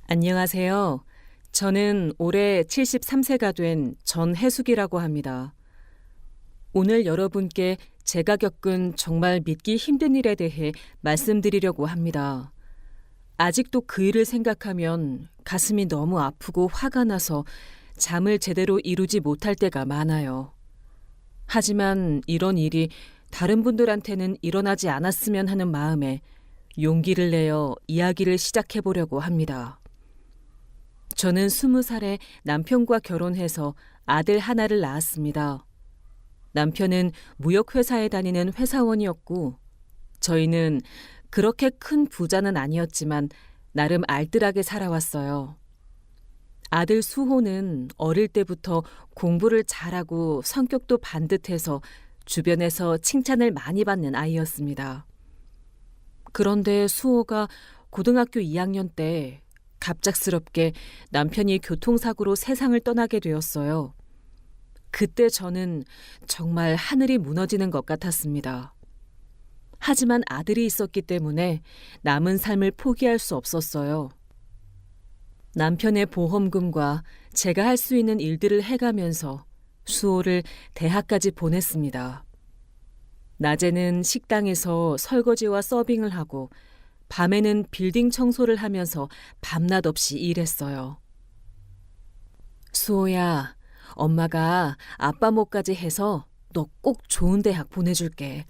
안녕하세요. 저는 올해 73세가 된 전혜숙이라고 합니다. 오늘 여러분께 제가 겪은 정말 믿기 힘든 일에 대해 말씀드리려고 합니다. 아직도 그 일을 생각하면 가슴이 너무 아프고 화가 나서 잠을 제대로 이루지 못할 때가 많아요. 하지만 이런 일이 다른 분들한테는 일어나지 않았으면 하는 마음에 용기를 내어 이야기를 시작해 보려고 합니다. 저는 20살에 남편과 결혼해서 아들 하나를 낳았습니다. 남편은 무역회사에 다니는 회사원이었고, 저희는 그렇게 큰 부자는 아니었지만 나름 알뜰하게 살아왔어요. 아들 수호는 어릴 때부터 공부를 잘하고 성격도 반듯해서 주변에서 칭찬을 많이 받는 아이였습니다. 그런데 수호가 고등학교 2학년 때 갑작스럽게 남편이 교통사고로 세상을 떠나게 되었어요. 그때 저는 정말 하늘이 무너지는 것 같았습니다. 하지만 아들이 있었기 때문에 남은 삶을 포기할 수 없었어요. 남편의 보험금과 제가 할 수 있는 일들을 해가면서 수호를 대학까지 보냈습니다. 낮에는 식당에서 설거지와 서빙을 하고 밤에는 빌딩 청소를 하면서 밤낮 없이 일했어요. 수호야, 엄마가 아빠 목까지 해서 너 꼭 좋은 대학 보내줄게.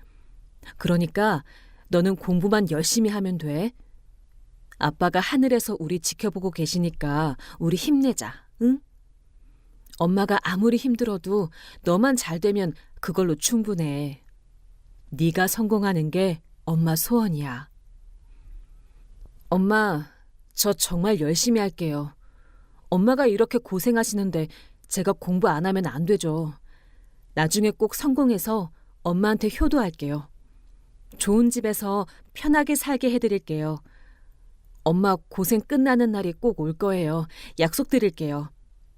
그러니까 너는 공부만 열심히 하면 돼. 아빠가 하늘에서 우리 지켜보고 계시니까 우리 힘내자, 응? 엄마가 아무리 힘들어도 너만 잘 되면 그걸로 충분해. 네가 성공하는 게 엄마 소원이야. 엄마, 저 정말 열심히 할게요. 엄마가 이렇게 고생하시는데 제가 공부 안 하면 안 되죠. 나중에 꼭 성공해서 엄마한테 효도할게요. 좋은 집에서 편하게 살게 해드릴게요. 엄마 고생 끝나는 날이 꼭 올 거예요. 약속드릴게요.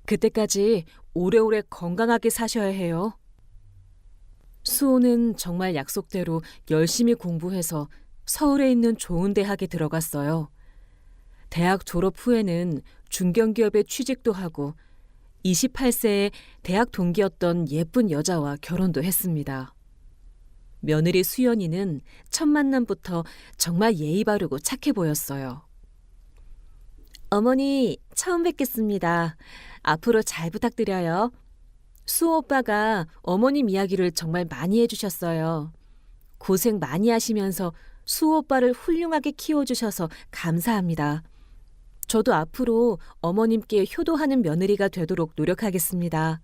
그때까지 오래오래 건강하게 사셔야 해요. 수호는 정말 약속대로 열심히 공부해서 서울에 있는 좋은 대학에 들어갔어요. 대학 졸업 후에는 중견기업에 취직도 하고 28세에 대학 동기였던 예쁜 여자와 결혼도 했습니다. 며느리 수연이는 첫 만남부터 정말 예의 바르고 착해 보였어요. 어머니, 처음 뵙겠습니다. 앞으로 잘 부탁드려요. 수호 오빠가 어머님 이야기를 정말 많이 해주셨어요. 고생 많이 하시면서 수호 오빠를 훌륭하게 키워주셔서 감사합니다. 저도 앞으로 어머님께 효도하는 며느리가 되도록 노력하겠습니다.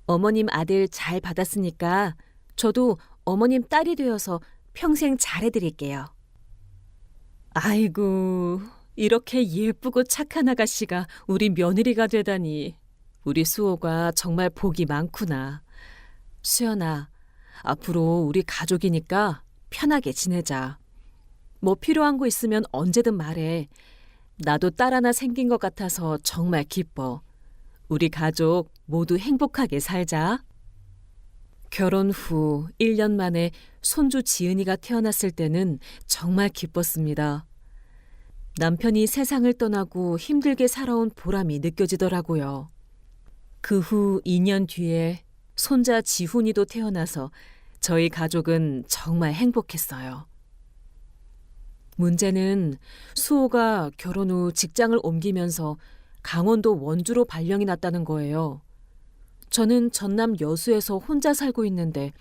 어머님 아들 잘 받았으니까 저도 어머님 딸이 되어서 평생 잘해드릴게요. 아이고, 이렇게 예쁘고 착한 아가씨가 우리 며느리가 되다니. 우리 수호가 정말 복이 많구나. 수연아, 앞으로 우리 가족이니까 편하게 지내자. 뭐 필요한 거 있으면 언제든 말해. 나도 딸 하나 생긴 것 같아서 정말 기뻐. 우리 가족 모두 행복하게 살자. 결혼 후 1년 만에 손주 지은이가 태어났을 때는 정말 기뻤습니다. 남편이 세상을 떠나고 힘들게 살아온 보람이 느껴지더라고요. 그 후 2년 뒤에 손자 지훈이도 태어나서 저희 가족은 정말 행복했어요. 문제는 수호가 결혼 후 직장을 옮기면서 강원도 원주로 발령이 났다는 거예요. 저는 전남 여수에서 혼자 살고 있는데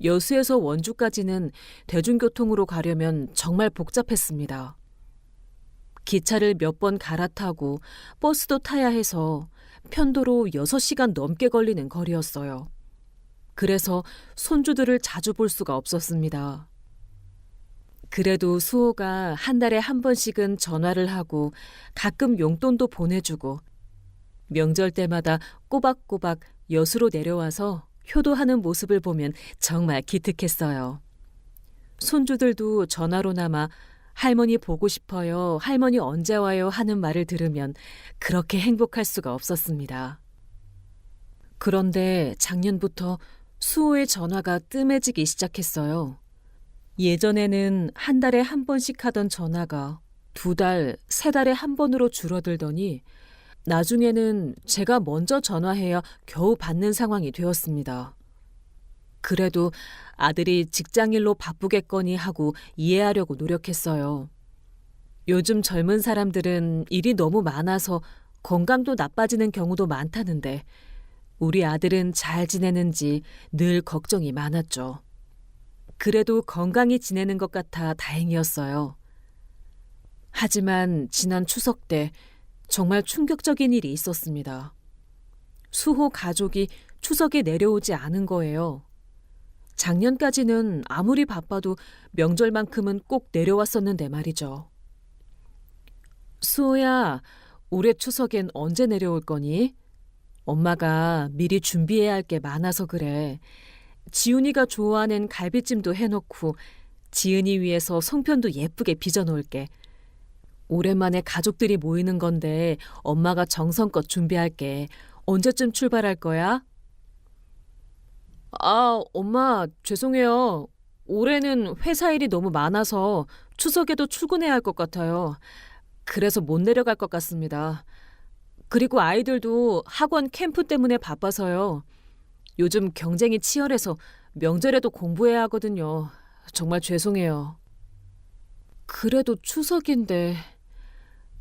여수에서 원주까지는 대중교통으로 가려면 정말 복잡했습니다. 기차를 몇 번 갈아타고 버스도 타야 해서 편도로 6시간 넘게 걸리는 거리였어요. 그래서 손주들을 자주 볼 수가 없었습니다. 그래도 수호가 한 달에 한 번씩은 전화를 하고 가끔 용돈도 보내주고 명절 때마다 꼬박꼬박 여수로 내려와서 효도하는 모습을 보면 정말 기특했어요. 손주들도 전화로나마 할머니 보고 싶어요, 할머니 언제 와요 하는 말을 들으면 그렇게 행복할 수가 없었습니다. 그런데 작년부터 수호의 전화가 뜸해지기 시작했어요. 예전에는 한 달에 한 번씩 하던 전화가 2달, 3달에 한 번으로 줄어들더니 나중에는 제가 먼저 전화해야 겨우 받는 상황이 되었습니다. 그래도 아들이 직장일로 바쁘겠거니 하고 이해하려고 노력했어요. 요즘 젊은 사람들은 일이 너무 많아서 건강도 나빠지는 경우도 많다는데 우리 아들은 잘 지내는지 늘 걱정이 많았죠. 그래도 건강히 지내는 것 같아 다행이었어요. 하지만 지난 추석 때 정말 충격적인 일이 있었습니다. 수호 가족이 추석에 내려오지 않은 거예요. 작년까지는 아무리 바빠도 명절만큼은 꼭 내려왔었는데 말이죠. 수호야, 올해 추석엔 언제 내려올 거니? 엄마가 미리 준비해야 할 게 많아서 그래. 지훈이가 좋아하는 갈비찜도 해놓고 지은이 위해서 송편도 예쁘게 빚어놓을게. 오랜만에 가족들이 모이는 건데 엄마가 정성껏 준비할게. 언제쯤 출발할 거야? 아, 엄마, 죄송해요. 올해는 회사 일이 너무 많아서 추석에도 출근해야 할 것 같아요. 그래서 못 내려갈 것 같습니다. 그리고 아이들도 학원 캠프 때문에 바빠서요. 요즘 경쟁이 치열해서 명절에도 공부해야 하거든요. 정말 죄송해요. 그래도 추석인데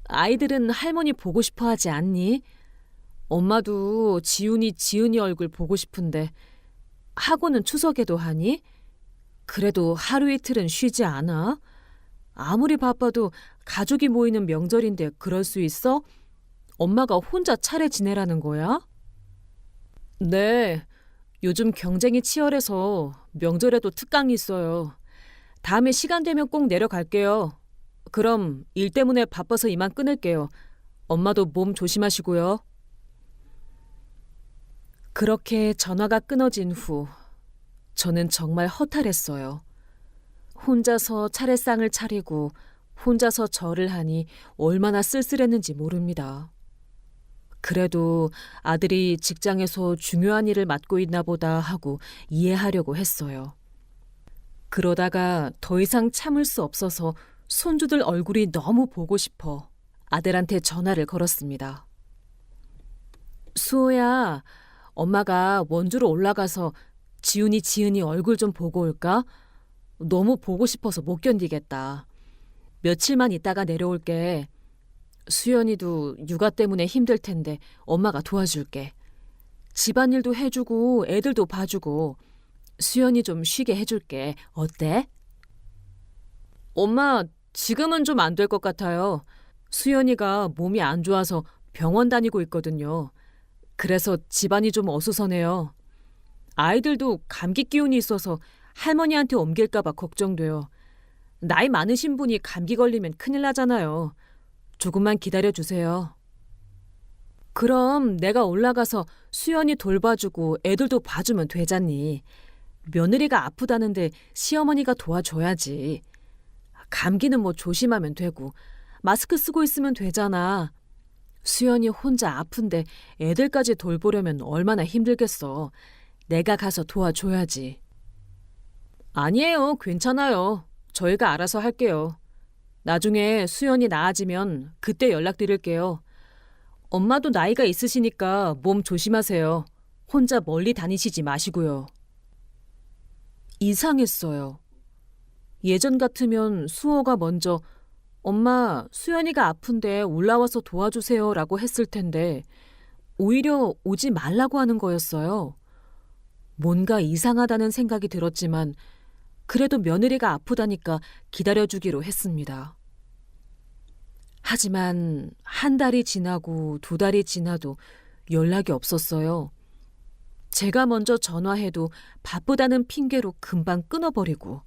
아이들은 할머니 보고 싶어 하지 않니? 엄마도 지은이 얼굴 보고 싶은데 학원은 추석에도 하니? 그래도 하루 이틀은 쉬지 않아? 아무리 바빠도 가족이 모이는 명절인데 그럴 수 있어? 엄마가 혼자 차례 지내라는 거야? 네, 요즘 경쟁이 치열해서 명절에도 특강이 있어요. 다음에 시간 되면 꼭 내려갈게요. 그럼 일 때문에 바빠서 이만 끊을게요. 엄마도 몸 조심하시고요. 그렇게 전화가 끊어진 후 저는 정말 허탈했어요. 혼자서 차례상을 차리고 혼자서 절을 하니 얼마나 쓸쓸했는지 모릅니다. 그래도 아들이 직장에서 중요한 일을 맡고 있나 보다 하고 이해하려고 했어요. 그러다가 더 이상 참을 수 없어서 손주들 얼굴이 너무 보고 싶어 아들한테 전화를 걸었습니다. 수호야, 엄마가 원주로 올라가서 지은이 얼굴 좀 보고 올까? 너무 보고 싶어서 못 견디겠다. 며칠만 있다가 내려올게. 수연이도 육아 때문에 힘들 텐데 엄마가 도와줄게. 집안일도 해주고 애들도 봐주고 수연이 좀 쉬게 해줄게. 어때? 엄마, 지금은 좀 안 될 것 같아요. 수연이가 몸이 안 좋아서 병원 다니고 있거든요. 그래서 집안이 좀 어수선해요. 아이들도 감기 기운이 있어서 할머니한테 옮길까 봐 걱정돼요. 나이 많으신 분이 감기 걸리면 큰일 나잖아요. 조금만 기다려주세요. 그럼 내가 올라가서 수연이 돌봐주고 애들도 봐주면 되잖니. 며느리가 아프다는데 시어머니가 도와줘야지. 감기는 뭐 조심하면 되고 마스크 쓰고 있으면 되잖아. 수연이 혼자 아픈데 애들까지 돌보려면 얼마나 힘들겠어. 내가 가서 도와줘야지. 아니에요. 괜찮아요. 저희가 알아서 할게요. 나중에 수연이 나아지면 그때 연락드릴게요. 엄마도 나이가 있으시니까 몸 조심하세요. 혼자 멀리 다니시지 마시고요. 이상했어요. 예전 같으면 수호가 먼저 엄마, 수연이가 아픈데 올라와서 도와주세요 라고 했을 텐데 오히려 오지 말라고 하는 거였어요. 뭔가 이상하다는 생각이 들었지만 그래도 며느리가 아프다니까 기다려주기로 했습니다. 하지만 한 달이 지나고 2달이 지나도 연락이 없었어요. 제가 먼저 전화해도 바쁘다는 핑계로 금방 끊어버리고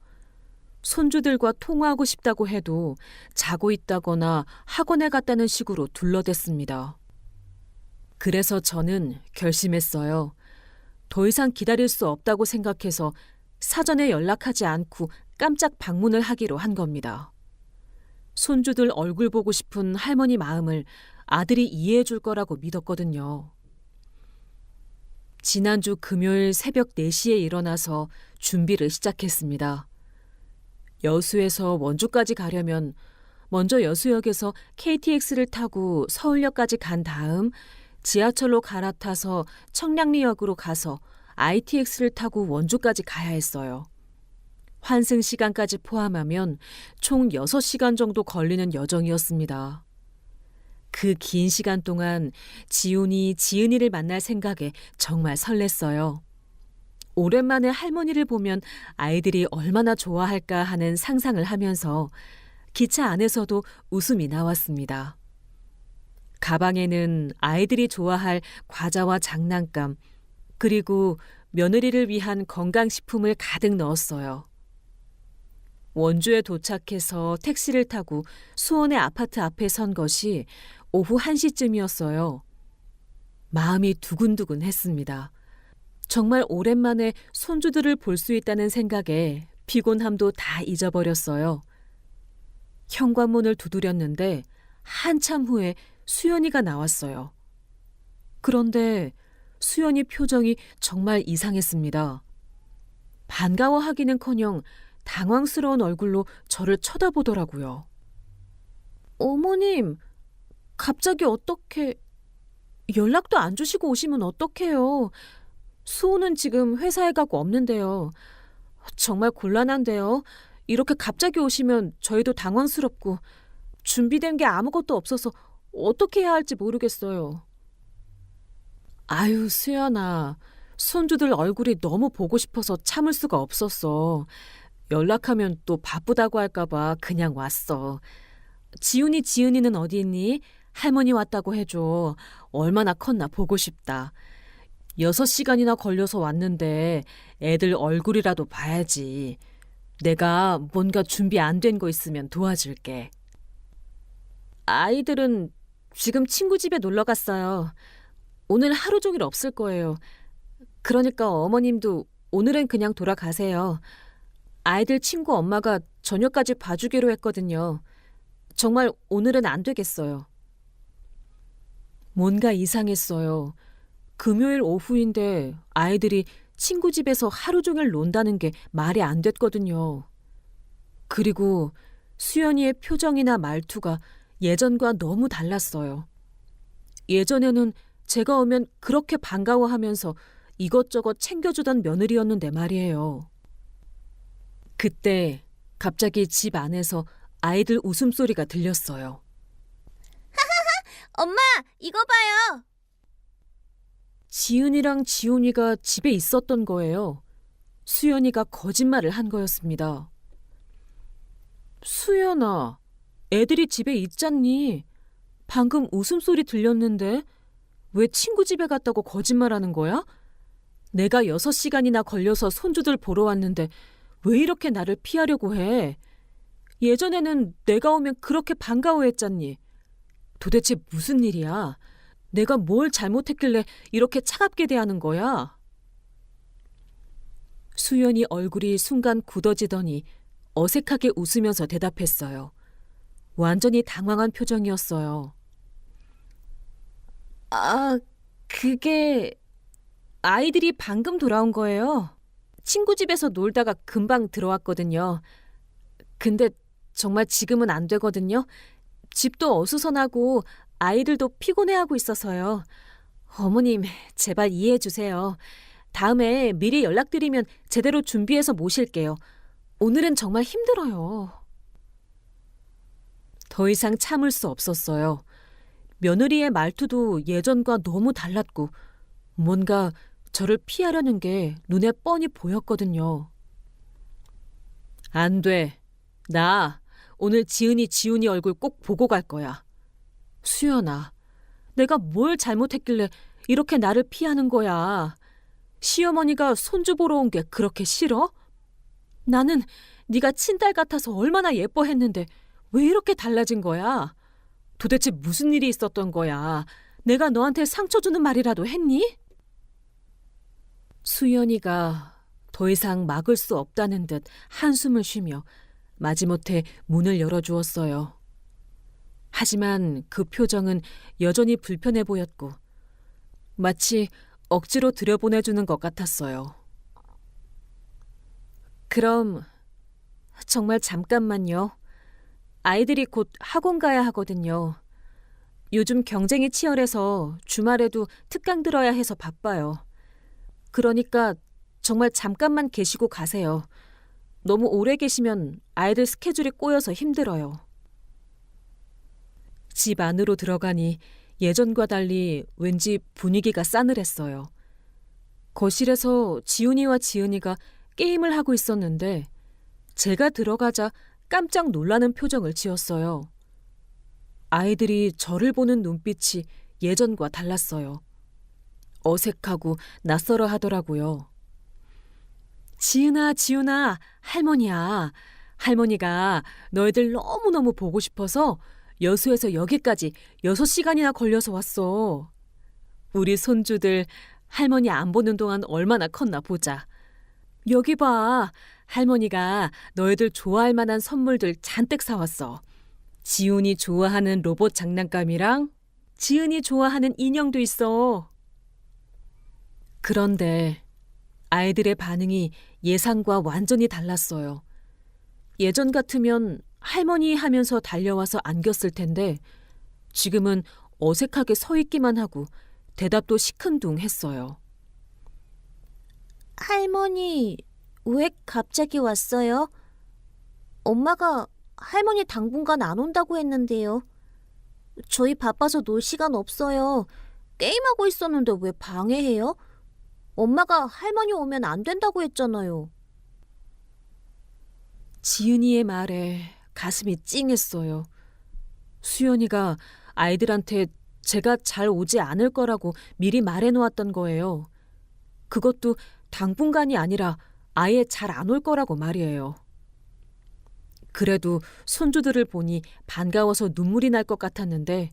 손주들과 통화하고 싶다고 해도 자고 있다거나 학원에 갔다는 식으로 둘러댔습니다. 그래서 저는 결심했어요. 더 이상 기다릴 수 없다고 생각해서 사전에 연락하지 않고 깜짝 방문을 하기로 한 겁니다. 손주들 얼굴 보고 싶은 할머니 마음을 아들이 이해해 줄 거라고 믿었거든요. 지난주 금요일 새벽 4시에 일어나서 준비를 시작했습니다. 여수에서 원주까지 가려면 먼저 여수역에서 KTX를 타고 서울역까지 간 다음 지하철로 갈아타서 청량리역으로 가서 ITX를 타고 원주까지 가야 했어요. 환승 시간까지 포함하면 총 6시간 정도 걸리는 여정이었습니다. 그 긴 시간 동안 지훈이 지은이를 만날 생각에 정말 설렜어요. 오랜만에 할머니를 보면 아이들이 얼마나 좋아할까 하는 상상을 하면서 기차 안에서도 웃음이 나왔습니다. 가방에는 아이들이 좋아할 과자와 장난감, 그리고 며느리를 위한 건강식품을 가득 넣었어요. 원주에 도착해서 택시를 타고 수원의 아파트 앞에 선 것이 오후 1시쯤이었어요. 마음이 두근두근 했습니다. 정말 오랜만에 손주들을 볼 수 있다는 생각에 피곤함도 다 잊어버렸어요. 현관문을 두드렸는데 한참 후에 수연이가 나왔어요. 그런데 수연이 표정이 정말 이상했습니다. 반가워하기는커녕 당황스러운 얼굴로 저를 쳐다보더라고요. 어머님, 갑자기 어떻게 연락도 안 주시고 오시면 어떡해요? 수호는 지금 회사에 가고 없는데요. 정말 곤란한데요. 이렇게 갑자기 오시면 저희도 당황스럽고 준비된 게 아무것도 없어서 어떻게 해야 할지 모르겠어요. 아유, 수연아. 손주들 얼굴이 너무 보고 싶어서 참을 수가 없었어. 연락하면 또 바쁘다고 할까 봐 그냥 왔어. 지은이는 어디 있니? 할머니 왔다고 해줘. 얼마나 컸나 보고 싶다. 6시간이나 걸려서 왔는데 애들 얼굴이라도 봐야지. 내가 뭔가 준비 안 된 거 있으면 도와줄게. 아이들은 지금 친구 집에 놀러 갔어요. 오늘 하루 종일 없을 거예요. 그러니까 어머님도 오늘은 그냥 돌아가세요. 아이들 친구 엄마가 저녁까지 봐주기로 했거든요. 정말 오늘은 안 되겠어요. 뭔가 이상했어요. 금요일 오후인데 아이들이 친구 집에서 하루 종일 논다는 게 말이 안 됐거든요. 그리고 수연이의 표정이나 말투가 예전과 너무 달랐어요. 예전에는 제가 오면 그렇게 반가워하면서 이것저것 챙겨주던 며느리였는데 말이에요. 그때 갑자기 집 안에서 아이들 웃음소리가 들렸어요. 엄마, 이거 봐요. 지은이랑 지훈이가 집에 있었던 거예요. 수연이가 거짓말을 한 거였습니다. 수연아, 애들이 집에 있잖니. 방금 웃음소리 들렸는데 왜 친구 집에 갔다고 거짓말하는 거야? 내가 6시간이나 걸려서 손주들 보러 왔는데 왜 이렇게 나를 피하려고 해? 예전에는 내가 오면 그렇게 반가워했잖니. 도대체 무슨 일이야? 내가 뭘 잘못했길래 이렇게 차갑게 대하는 거야? 수연이 얼굴이 순간 굳어지더니 어색하게 웃으면서 대답했어요. 완전히 당황한 표정이었어요. 아, 그게 아이들이 방금 돌아온 거예요. 친구 집에서 놀다가 금방 들어왔거든요. 근데 정말 지금은 안 되거든요. 집도 어수선하고 아이들도 피곤해하고 있어서요. 어머님, 제발 이해해 주세요. 다음에 미리 연락드리면 제대로 준비해서 모실게요. 오늘은 정말 힘들어요. 더 이상 참을 수 없었어요. 며느리의 말투도 예전과 너무 달랐고 뭔가 저를 피하려는 게 눈에 뻔히 보였거든요. 안 돼. 나 오늘 지훈이 얼굴 꼭 보고 갈 거야. 수연아, 내가 뭘 잘못했길래 이렇게 나를 피하는 거야. 시어머니가 손주 보러 온 게 그렇게 싫어? 나는 네가 친딸 같아서 얼마나 예뻐했는데 왜 이렇게 달라진 거야? 도대체 무슨 일이 있었던 거야? 내가 너한테 상처 주는 말이라도 했니? 수연이가 더 이상 막을 수 없다는 듯 한숨을 쉬며 마지못해 문을 열어주었어요. 하지만 그 표정은 여전히 불편해 보였고 마치 억지로 들여보내주는 것 같았어요. 그럼 정말 잠깐만요. 아이들이 곧 학원 가야 하거든요. 요즘 경쟁이 치열해서 주말에도 특강 들어야 해서 바빠요. 그러니까 정말 잠깐만 계시고 가세요. 너무 오래 계시면 아이들 스케줄이 꼬여서 힘들어요. 집 안으로 들어가니 예전과 달리 왠지 분위기가 싸늘했어요. 거실에서 지훈이와 지은이가 게임을 하고 있었는데 제가 들어가자 깜짝 놀라는 표정을 지었어요. 아이들이 저를 보는 눈빛이 예전과 달랐어요. 어색하고 낯설어 하더라고요. 지은아, 지훈아, 할머니야. 할머니가 너희들 너무너무 보고 싶어서 여수에서 여기까지 6시간이나 걸려서 왔어. 우리 손주들 할머니 안 보는 동안 얼마나 컸나 보자. 여기 봐. 할머니가 너희들 좋아할 만한 선물들 잔뜩 사왔어. 지훈이 좋아하는 로봇 장난감이랑 지은이 좋아하는 인형도 있어. 그런데 아이들의 반응이 예상과 완전히 달랐어요. 예전 같으면 할머니 하면서 달려와서 안겼을 텐데 지금은 어색하게 서 있기만 하고 대답도 시큰둥했어요. 할머니, 왜 갑자기 왔어요? 엄마가 할머니 당분간 안 온다고 했는데요. 저희 바빠서 놀 시간 없어요. 게임하고 있었는데 왜 방해해요? 엄마가 할머니 오면 안 된다고 했잖아요. 지은이의 말에 가슴이 찡했어요. 수연이가 아이들한테 제가 잘 오지 않을 거라고 미리 말해놓았던 거예요. 그것도 당분간이 아니라 아예 잘 안 올 거라고 말이에요. 그래도 손주들을 보니 반가워서 눈물이 날 것 같았는데